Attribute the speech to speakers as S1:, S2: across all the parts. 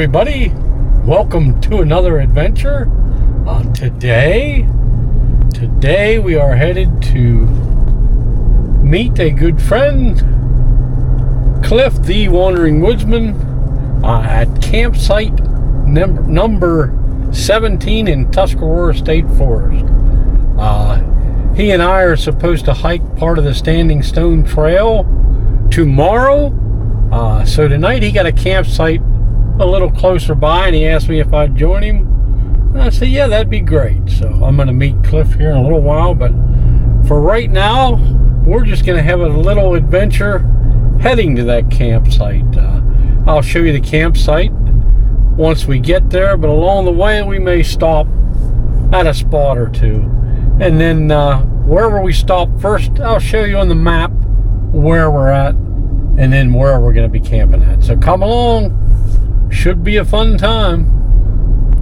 S1: everybody, welcome to another adventure. Today we are headed to meet a good friend, Cliff the Wandering Woodsman, at campsite number 17 in Tuscarora State Forest. He and I are supposed to hike part of the Standing Stone Trail tomorrow. So tonight he got a campsite a little closer by, and he asked me if I'd join him. And I said, yeah, that'd be great. So I'm going to meet Cliff here in a little while, but for right now, we're just going to have a little adventure heading to that campsite. I'll show you the campsite once we get there, but along the way we may stop at a spot or two. And then wherever we stop first, I'll show you on the map where we're at and then where we're going to be camping at. So come along. Should be a fun time.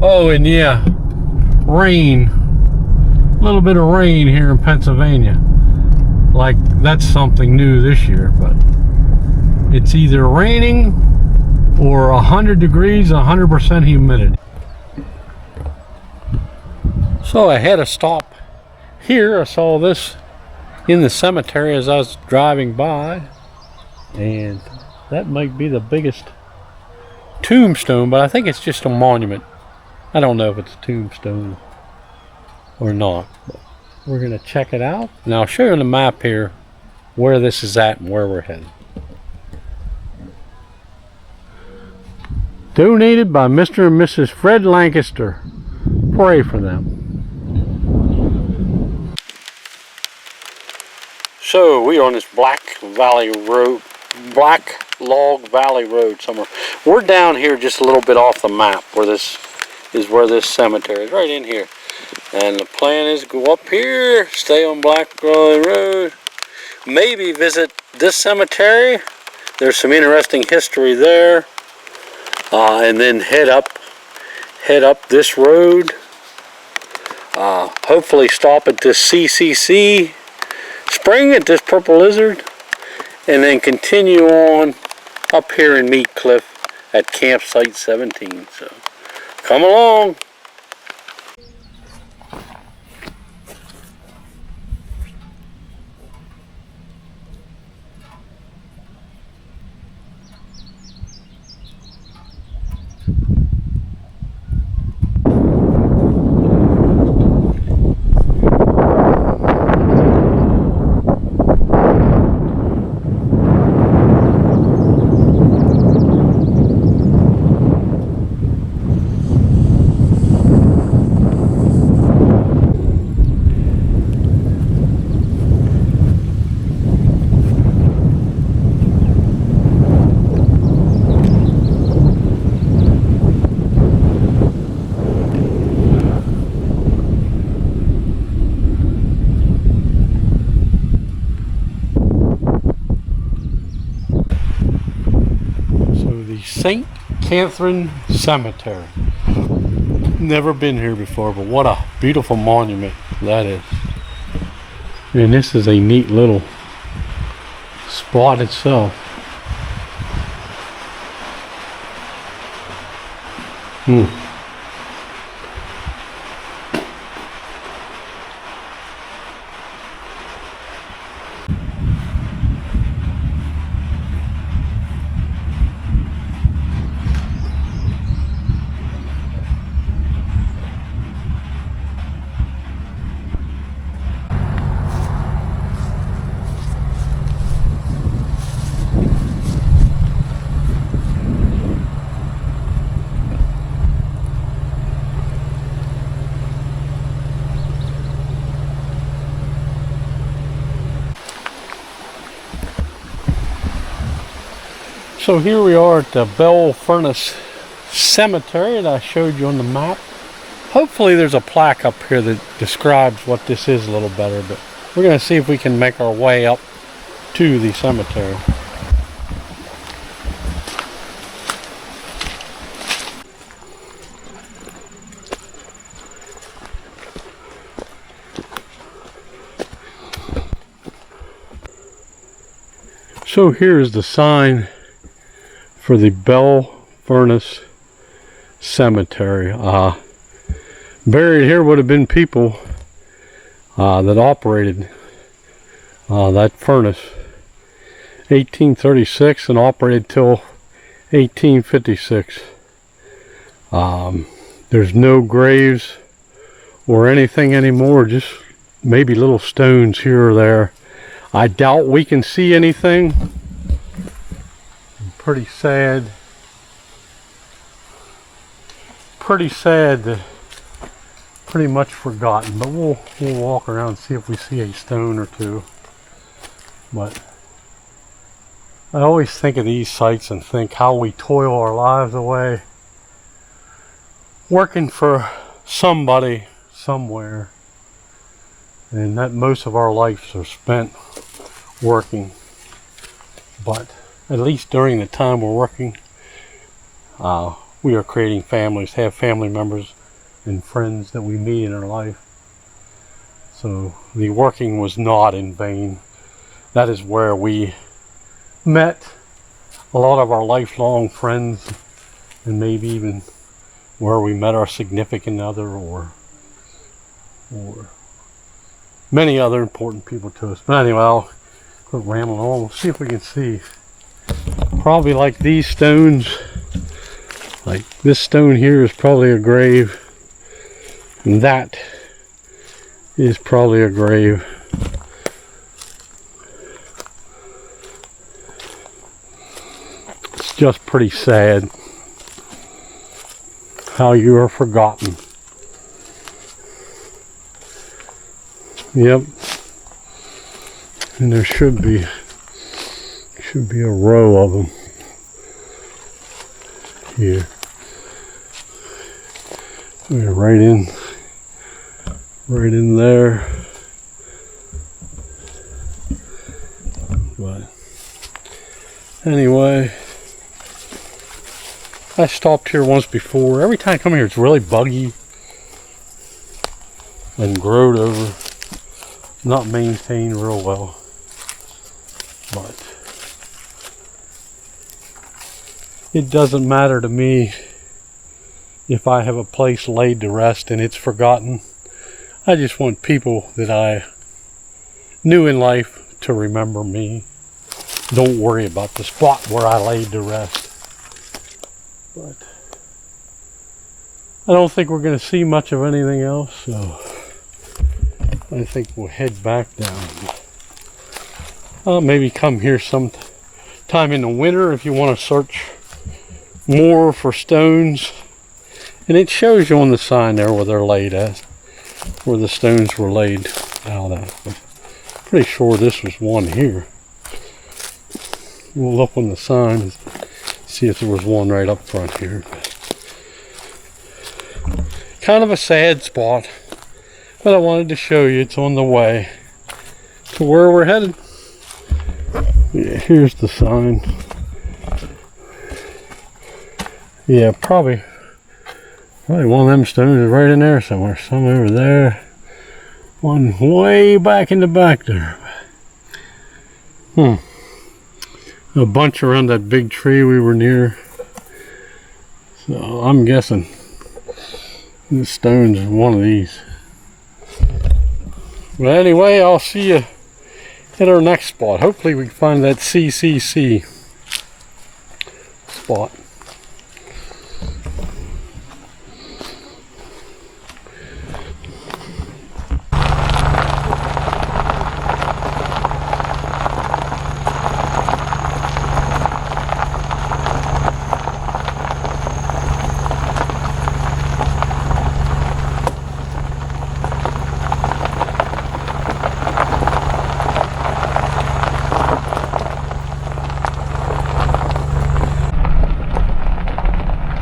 S1: Oh, and yeah, rain. A little bit of rain here in Pennsylvania. Like, that's something new this year, but it's either raining or 100 degrees, 100% humidity. So I had a stop here. I saw this in the cemetery as I was driving by, and that might be the biggest tombstone, but I think it's just a monument. I don't know if it's a tombstone or not, but we're going to check it out, and I'll show you on the map here where this is at and where we're headed. Donated by Mr. and Mrs. Fred Lancaster. Pray for them. So we are on this Black Log Valley Road somewhere. We're down here just a little bit off the map where this cemetery is, right in here. And the plan is go up here, stay on Black Valley Road, maybe visit this cemetery. There's some interesting history there. And then head up this road. Hopefully stop at this CCC spring at this Purple Lizard, and then continue on up here and meet Cliff at campsite 17. So come along. St. Catherine Cemetery. Never been here before, but what a beautiful monument that is. And this is a neat little spot itself. So here we are at the Bell Furnace Cemetery that I showed you on the map. Hopefully there's a plaque up here that describes what this is a little better, but we're going to see if we can make our way up to the cemetery. So here's the sign for the Bell Furnace cemetery. Buried here would have been people that operated that furnace. 1836 and operated till 1856. There's no graves or anything anymore, just maybe little stones here or there. I doubt we can see anything. Pretty sad. Pretty sad that pretty much forgotten, but we'll walk around and see if we see a stone or two. But I always think of these sites and think how we toil our lives away working for somebody somewhere, and that most of our lives are spent working. But at least during the time we're working, we are creating families, have family members and friends that we meet in our life. So the working was not in vain. That is where we met a lot of our lifelong friends, and maybe even where we met our significant other or many other important people to us. But anyway, I'll quit rambling on. We'll see if we can see. Probably like these stones, like this stone here is probably a grave, and that is probably a grave. It's just pretty sad how you are forgotten. Yep. And there should be a row of them here. We're right in there. But anyway, I stopped here once before. Every time I come here, it's really buggy and growed over, not maintained real well. But it doesn't matter to me if I have a place laid to rest and it's forgotten. I just want people that I knew in life to remember me. Don't worry about the spot where I laid to rest. But I don't think we're going to see much of anything else, so I think we'll head back down. I'll maybe come here sometime in the winter if you want to search more for stones. And it shows you on the sign there where they're laid at, where the stones were laid out at. But pretty sure this was one here. We'll look on the sign and see if there was one right up front here. Kind of a sad spot, but I wanted to show you it's on the way to where we're headed. Yeah, here's the sign. Yeah, probably one of them stones is right in there somewhere. Some over there. One way back in the back there. A bunch around that big tree we were near. So I'm guessing this stone's one of these. But anyway, I'll see you at our next spot. Hopefully we can find that CCC spot.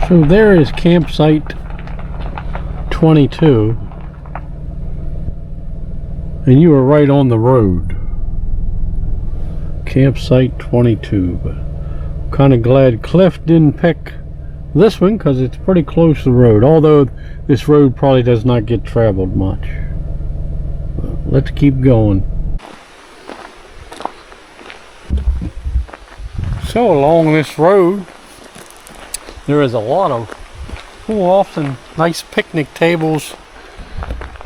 S1: So there is campsite 22, and you are right on the road. Campsite 22, but I'm kind of glad Cliff didn't pick this one because it's pretty close to the road, although this road probably does not get traveled much. But let's keep going. So along this road there is a lot of cool off and nice picnic tables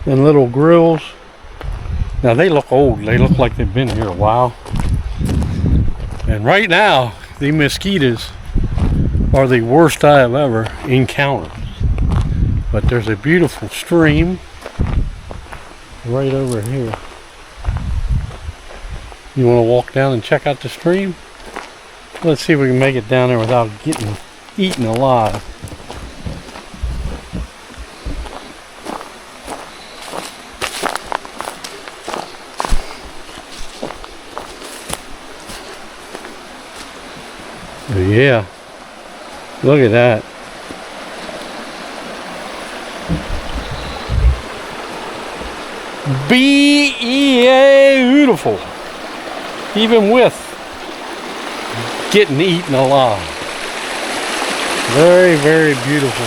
S1: and little grills. Now they look old. They look like they've been here a while. And right now, the mosquitoes are the worst I have ever encountered. But there's a beautiful stream right over here. You want to walk down and check out the stream? Let's see if we can make it down there without getting eaten alive. Oh, yeah, look at that. Beautiful, even with getting eaten alive. Very, very beautiful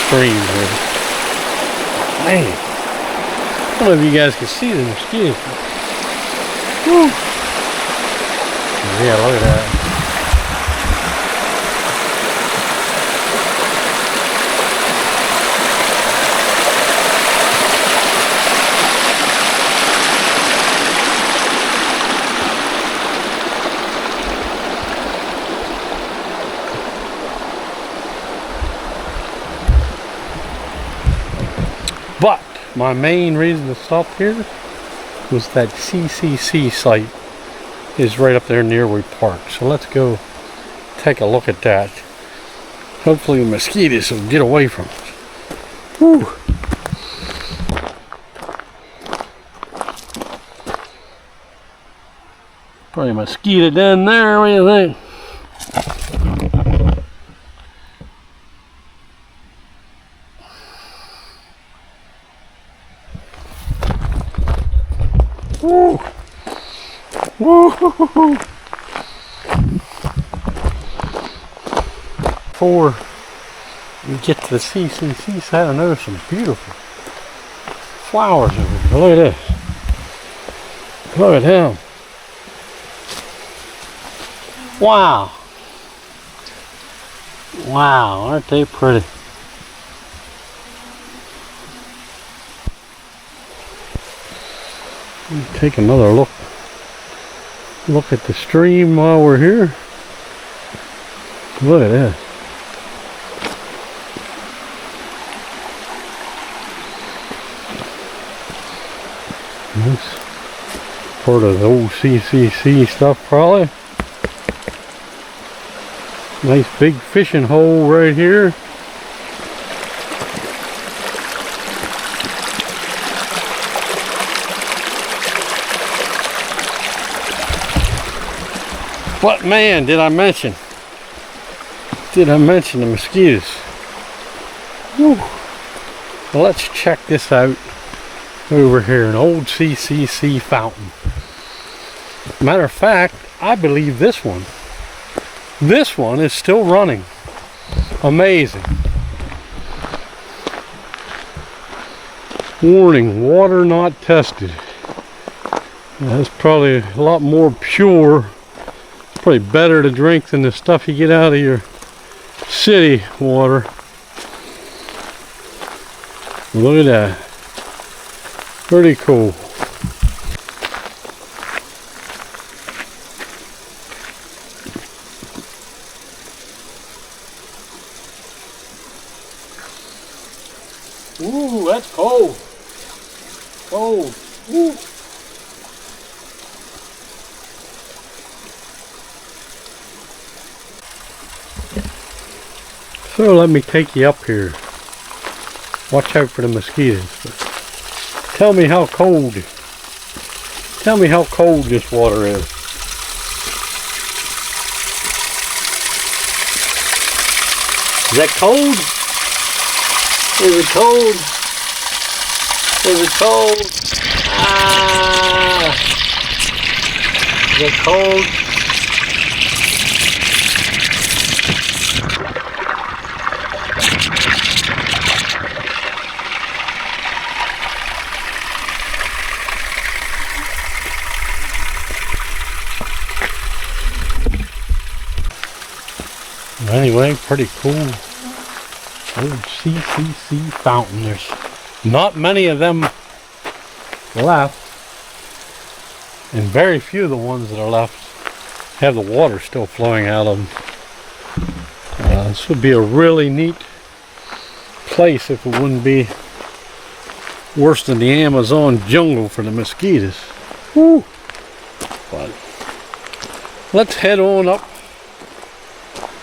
S1: stream here. Man, I don't know if you guys can see the mosquitoes. Woo. Yeah, look at that. But my main reason to stop here was that CCC site is right up there near we parked. So let's go take a look at that. Hopefully the mosquitoes will get away from us. Whew. Probably a mosquito down there, what do you think? Woo! Woo! Before we get to the CCC side, I noticed some beautiful flowers over here. Look at this. Look at him. Wow. Wow, aren't they pretty? Take another look at the stream while we're here. Look at that. Nice. Part of the old CCC stuff probably. Nice big fishing hole right here. But man, did I mention the mosquitoes? Whew. Well, let's check this out over here, an old CCC fountain. Matter of fact, I believe this one is still running. Amazing. Warning, water not tested. That's probably a lot more pure. Probably better to drink than the stuff you get out of your city water. Look at that. Pretty cool. Ooh, that's cold. Cold. Ooh. So let me take you up here. Watch out for the mosquitoes. But tell me how cold this water is. Is that cold? Is it cold? Is it cold? Ah! Is it cold? Anyway, pretty cool Old CCC fountain. There's not many of them left, and very few of the ones that are left have the water still flowing out of them. This would be a really neat place if it wouldn't be worse than the Amazon jungle for the mosquitoes. Woo. But let's head on up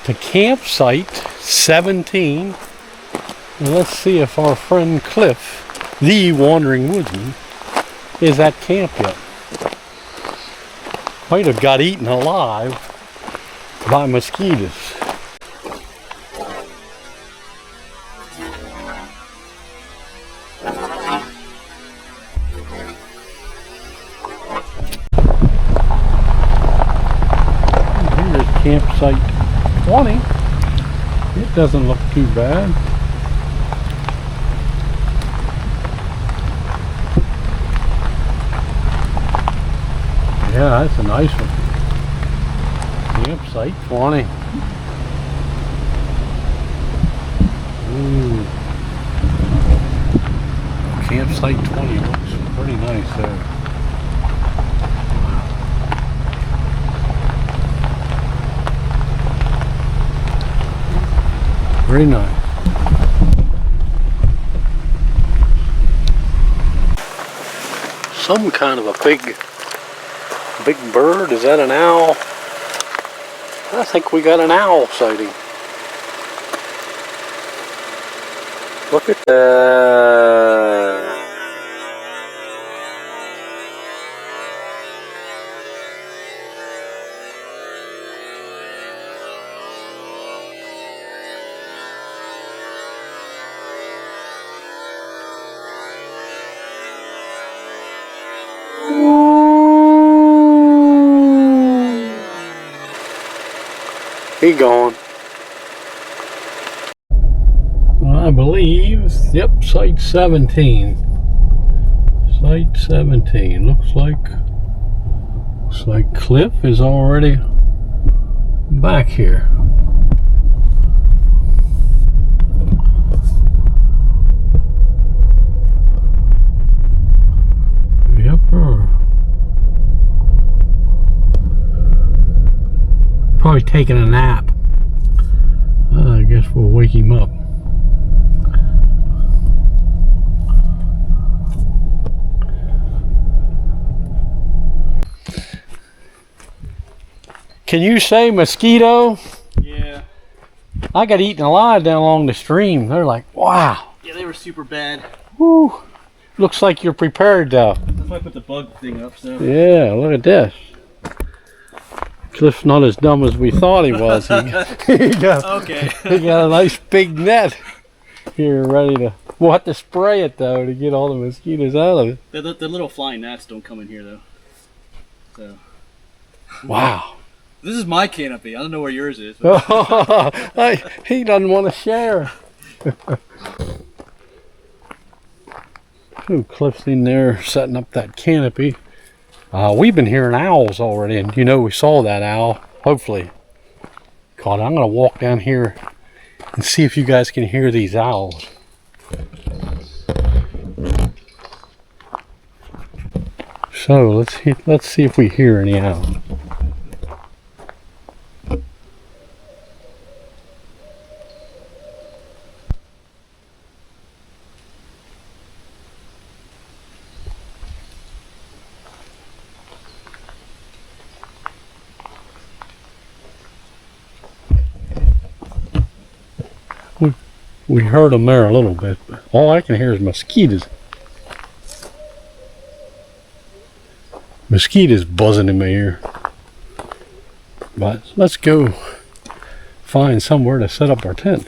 S1: to campsite 17 and let's see if our friend Cliff, the Wandering Woodsman, is at camp yet. Might have got eaten alive by mosquitoes. Campsite 20. It doesn't look too bad. Yeah, that's a nice one. Campsite 20. Ooh. Campsite 20 looks pretty nice there. Very nice. Some kind of a big bird. Is that an owl? I think we got an owl sighting. Look at that. He gone. I believe, yep, site 17. Site 17. Looks like Cliff is already back here. Yep. Probably taking a nap. I guess we'll wake him up. Can you say mosquito?
S2: Yeah.
S1: I got eaten alive down along the stream. They're like, wow.
S2: Yeah, they were super bad.
S1: Woo. Looks like you're prepared though.
S2: That's why I put the bug thing up, so.
S1: Yeah, look at this. Cliff's not as dumb as we thought he was. He got a nice big net here ready to. We'll have to spray it though to get all the mosquitoes out of it.
S2: The little flying gnats don't come in here though. So.
S1: Wow.
S2: This is my canopy. I don't know where yours is.
S1: He doesn't want to share. Ooh, Cliff's in there setting up that canopy. We've been hearing owls already, and you know we saw that owl. Hopefully. God, I'm going to walk down here and see if you guys can hear these owls. So let's see if we hear any owls. We heard them there a little bit, but all I can hear is mosquitoes. Mosquitoes buzzing in my ear. But let's go find somewhere to set up our tent.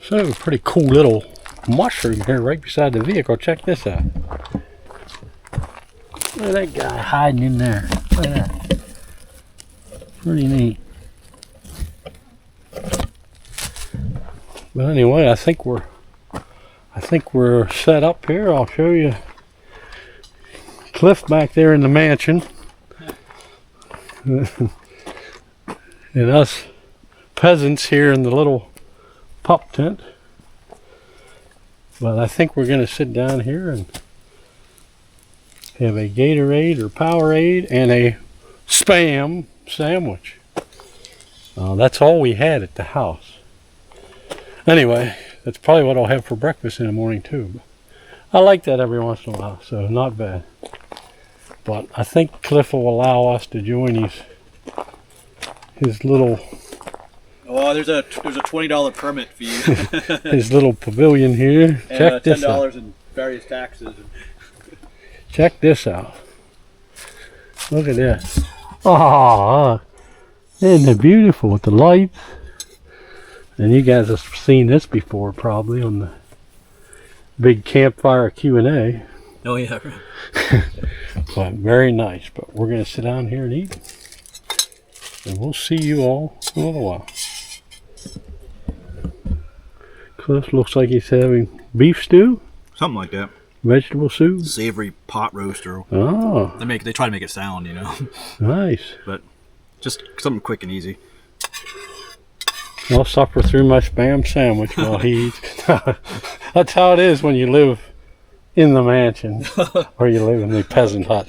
S1: So, pretty cool little mushroom here right beside the vehicle. Check this out. Look at that guy hiding in there. Look at that. Pretty neat. But anyway, I think we're set up here. I'll show you Cliff back there in the mansion. And us peasants here in the little pup tent. But I think we're going to sit down here and have a Gatorade or Powerade and a Spam sandwich. That's all we had at the house. Anyway, that's probably what I'll have for breakfast in the morning too. I like that every once in a while, so not bad. But I think Cliff will allow us to join his little...
S2: Oh, there's a $20 permit fee.
S1: his little pavilion here.
S2: And
S1: Check this out.
S2: $10 in various taxes.
S1: Check this out. Look at this. Oh, isn't it beautiful with the lights? And you guys have seen this before probably on the big Campfire Q&A.
S2: Oh yeah.
S1: But very nice. But we're going to sit down here and eat. And we'll see you all in a little while. Cliff looks like he's having beef stew.
S3: Something like that.
S1: Vegetable soup.
S3: Savory pot roaster.
S1: Oh.
S3: They try to make it sound, you know.
S1: Nice.
S3: But just something quick and easy.
S1: I'll suffer through my Spam sandwich while he eats. That's how it is when you live in the mansion or you live in the peasant hut.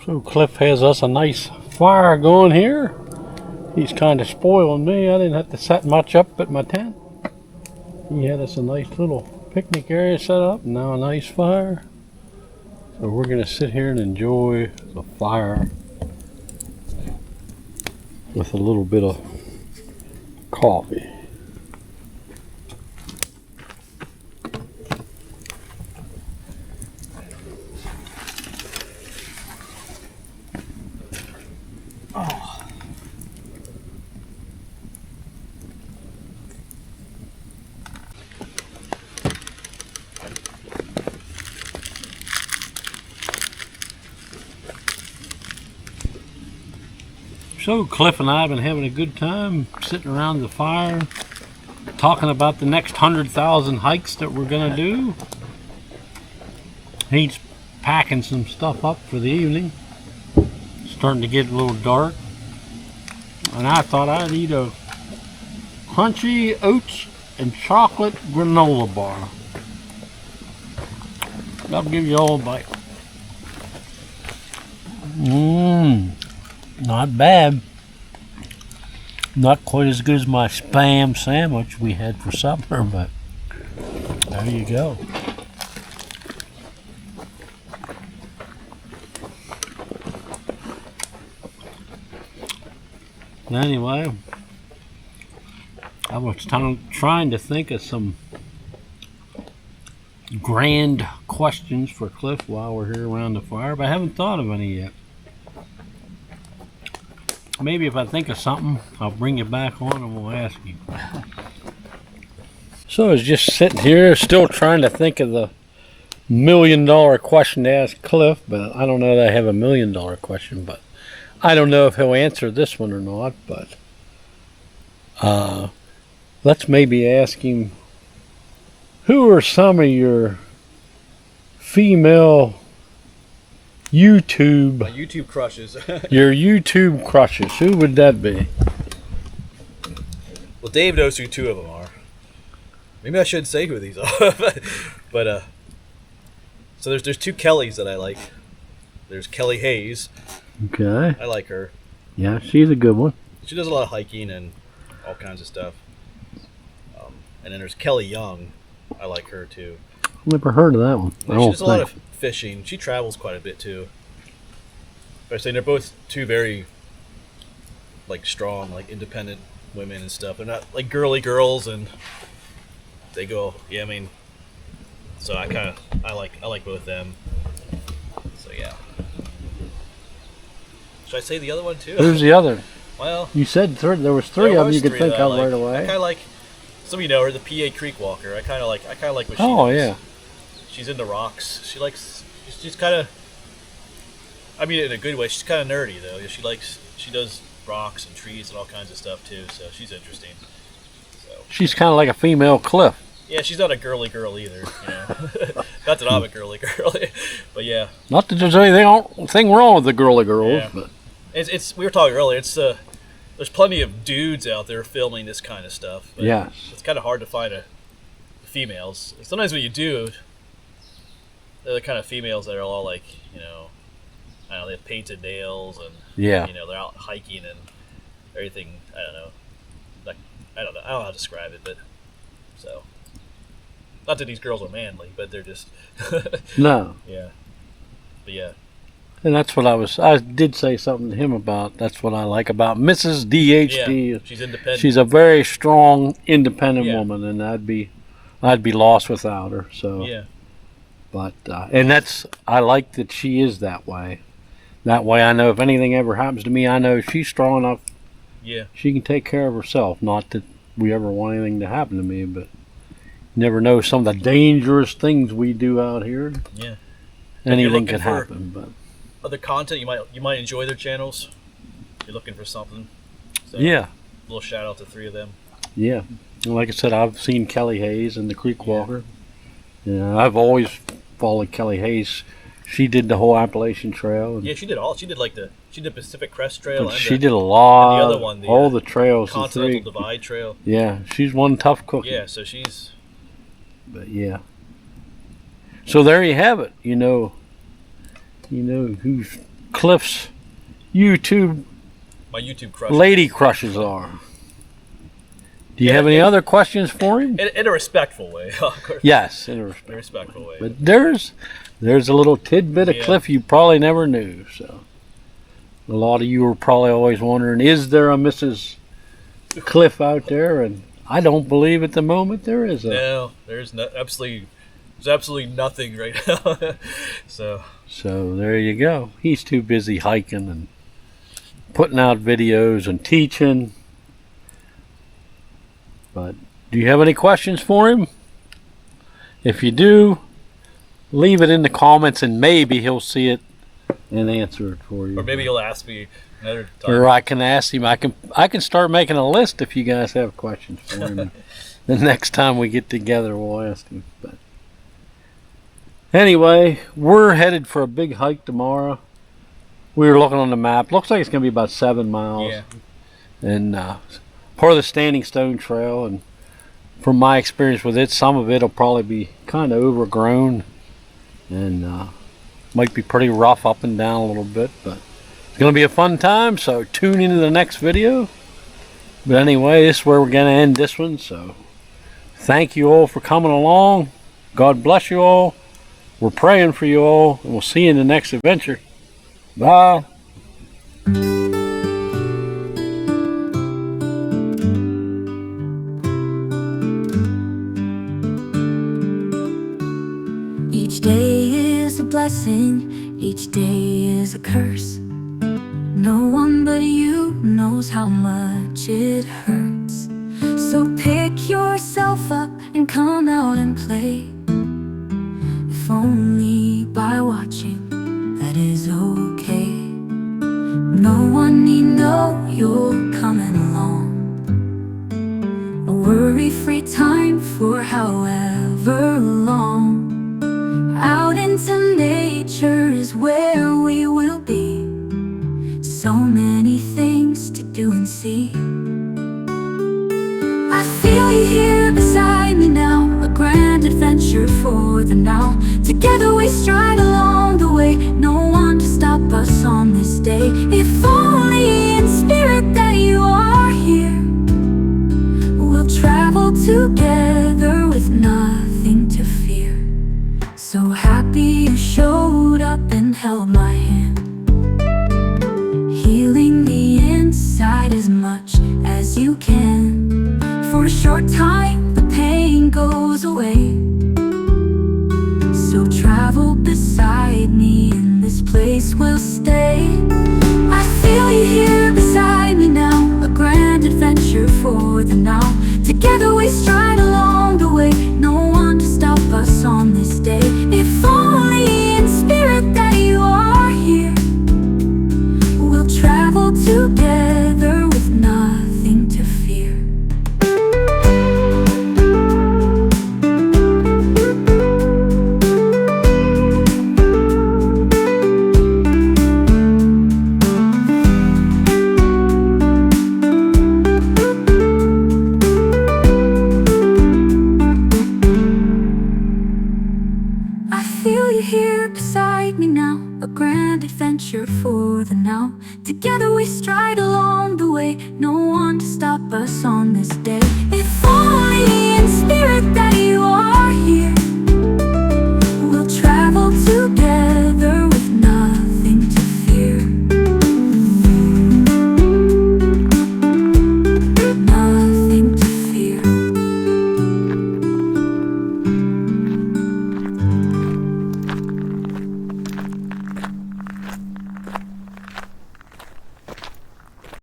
S1: So Cliff has us a nice fire going here. He's kind of spoiling me. I didn't have to set much up at my tent. He had us a nice little picnic area set up. Now a nice fire. So we're going to sit here and enjoy the fire with a little bit of coffee. So Cliff and I have been having a good time sitting around the fire, talking about the next 100,000 hikes that we're going to do. He's packing some stuff up for the evening. It's starting to get a little dark. And I thought I'd eat a crunchy oats and chocolate granola bar. I'll give you all a bite. Not bad. Not quite as good as my Spam sandwich we had for supper, but there you go. Anyway, I was trying to think of some grand questions for Cliff while we're here around the fire, but I haven't thought of any yet. Maybe if I think of something, I'll bring you back on and we'll ask you. So I was just sitting here still trying to think of the $1 million question to ask Cliff, but I don't know that I have $1 million question, but I don't know if he'll answer this one or not, but let's maybe ask him, who are some of your female my YouTube
S2: crushes.
S1: Your YouTube crushes. Who would that be?
S2: Well, Dave knows who two of them are. Maybe I shouldn't say who these are. but so there's two Kellys that I like. There's Kelly Hayes.
S1: Okay.
S2: I like her.
S1: Yeah, she's a good one.
S2: She does a lot of hiking and all kinds of stuff. And then there's Kelly Young. I like her too.
S1: Never heard of that one.
S2: She does a lot of fishing. She travels quite a bit too. But I'm saying they're both two very strong, independent women and stuff. They're not like girly girls, and they go. Yeah, I mean, so I like both them. So yeah. Should I say the other one too?
S1: Who's the other?
S2: Well,
S1: you said there was three of them you could think of right away.
S2: I kind of like. Some of you know her, the PA Creek Walker. I kind of like what she does.
S1: Oh yeah.
S2: She's into rocks. She's kind of. I mean, in a good way. She's kind of nerdy though. She does rocks and trees and all kinds of stuff too. So she's interesting. So.
S1: She's kind of like a female Cliff.
S2: Yeah, she's not a girly girl either. You know. Not that I'm a girly, but yeah.
S1: Not that there's anything wrong with the girly girls,
S2: Yeah.
S1: but
S2: It's we were talking earlier. It's there's plenty of dudes out there filming this kind of stuff. But
S1: yes.
S2: it's kind of hard to find females. Sometimes when you do, they're the kind of females that are all like, you know, I don't know, they have painted nails and
S1: Yeah.
S2: you know, they're out hiking and everything. I don't know. Like, I don't know how to describe it, but so. Not that these girls are manly, but they're just.
S1: No.
S2: Yeah. But yeah.
S1: And that's what I did say something to him about. That's what I like about Mrs. DHD.
S2: Yeah, she's independent.
S1: She's a very strong, independent
S2: Yeah.
S1: woman, and I'd be lost without her. So.
S2: Yeah.
S1: But and I like that she is that way. That way, I know if anything ever happens to me, I know she's strong enough.
S2: Yeah.
S1: She can take care of herself. Not that we ever want anything to happen to me, but you never know some of the dangerous things we do out here.
S2: Yeah.
S1: Anything could happen, but.
S2: Other content you might enjoy their channels. If you're looking for something. So,
S1: Yeah.
S2: A little shout out to 3 of them.
S1: Yeah. And like I said, I've seen Kelly Hayes and the Creek Walker. Yeah, I've always followed Kelly Hayes. She did the whole Appalachian Trail.
S2: Yeah, she did all. She did Pacific Crest Trail. And
S1: she did a lot.
S2: And the other one,
S1: all the trails.
S2: Continental Divide Trail.
S1: Yeah, she's one tough cookie.
S2: Yeah, so she's.
S1: But yeah. So there you have it. You know who Cliff's YouTube.
S2: My YouTube crush.
S1: Lady crushes are. Do you have any other questions for him?
S2: In a respectful way, of course.
S1: Yes, in a
S2: respectful way.
S1: But there's a little tidbit of Cliff you probably never knew. So a lot of you were probably always wondering, is there a Mrs. Cliff out there? And I don't believe at the moment there is.
S2: No, there's absolutely nothing right now. So
S1: there you go. He's too busy hiking and putting out videos and teaching. But do you have any questions for him? If you do, leave it in the comments and maybe he'll see it and answer it for you.
S2: Or maybe he'll ask me another time.
S1: Or I can ask him. I can start making a list if you guys have questions for him. The next time we get together, we'll ask him. But anyway, we're headed for a big hike tomorrow. We were looking on the map. Looks like it's going to be about 7 miles.
S2: Yeah.
S1: And part of the Standing Stone Trail, and from my experience with it, some of it will probably be kind of overgrown and might be pretty rough up and down a little bit, but it's going to be a fun time, so tune into the next video. But anyway, this is where we're going to end this one, so thank you all for coming along. God bless you all. We're praying for you all, and we'll see you in the next adventure. Bye.
S4: Each day is a blessing, each day is a curse. No one but you knows how much it hurts. So pick yourself up and come out and play. If only by watching, that is okay. No one need know you're coming along. A worry-free time for however long. Out into nature is where we will be. So many things to do and see. I feel you here beside me now, a grand adventure for the now. Together we stride along the way, no one to stop us on this day. If only in spirit that you are here, we'll travel together with nothing to fear. So happy you showed up and held my hand, healing the inside as much as you can. For a short time the pain goes away. So travel beside me, in this place we'll stay. I feel you here beside me now, a grand adventure for the now. Together we stride along the way, no one to stop us on this day. If only in spirit that you are here, we'll travel together with nothing to fear. beside me now, a grand adventure for the now. Together we stride along the way, no one to stop us on this day. If only in spirit that you are here,